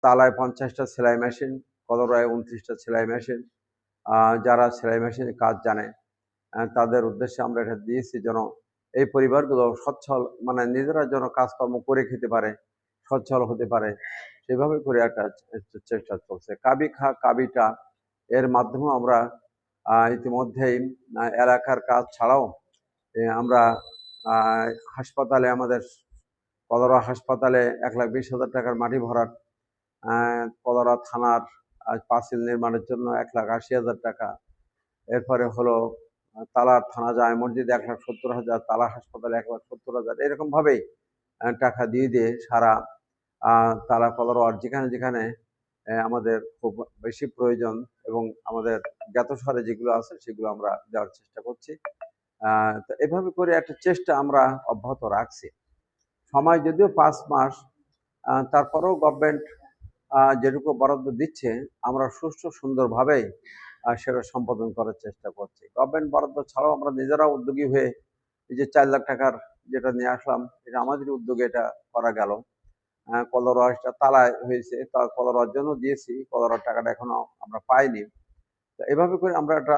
তালায় 50টা সেলাই মেশিন, কলরায় 29টা সেলাই মেশিন। যারা সেলাই মেশিনের কাজ জানে তাদের উদ্দেশ্যে আমরা এটা দিয়েছি, যেন এই পরিবারগুলো সচ্ছল, মানে নিজেরা যেন কাজকর্ম করে খেতে পারে, সচ্ছল হতে পারে, সেভাবে করে একটা চেষ্টা চলছে। কাবি খা কাবিটা এর মাধ্যমেও আমরা ইতিমধ্যেই এলাকার কাজ ছাড়াও আমরা হাসপাতালে, আমাদের কলরা হাসপাতালে 1,20,000 টাকার মাটি ভরাট, কলরা থানার পাঁচিল নির্মাণের জন্য 1,80,000 টাকা, এরপরে হলো তালার থানা জামে মসজিদ 1,70,000, তালা হাসপাতালে 1,70,000, এরকম ভাবেই টাকা দিয়ে দিয়ে সারা তালা কলরা যেখানে যেখানে আমাদের খুব বেশি প্রয়োজন এবং আমাদের জ্ঞাত সারে যেগুলো আছে সেগুলো আমরা দেওয়ার চেষ্টা করছি। তো এভাবে করে একটা চেষ্টা আমরা অব্যাহত রাখছি। সময় যদিও 5 মাস, তারপরেও গভর্নমেন্ট যেটুকু বরাদ্দ দিচ্ছে আমরা সুষ্ঠু সুন্দরভাবে সেটা সম্পাদন করার চেষ্টা করছি। গভর্নমেন্ট বরাদ্দ ছাড়াও আমরা নিজেরাও উদ্যোগী হয়ে এই যে 4 লাখ টাকার যেটা নিয়ে আসলাম, এটা আমাদের উদ্যোগে এটা করা গেল। কলরাটা তালায় হয়েছে, তা কলরার জন্য দিয়েছি, কলরার টাকাটা এখনো আমরা পাইনি। তো এভাবে করে আমরা একটা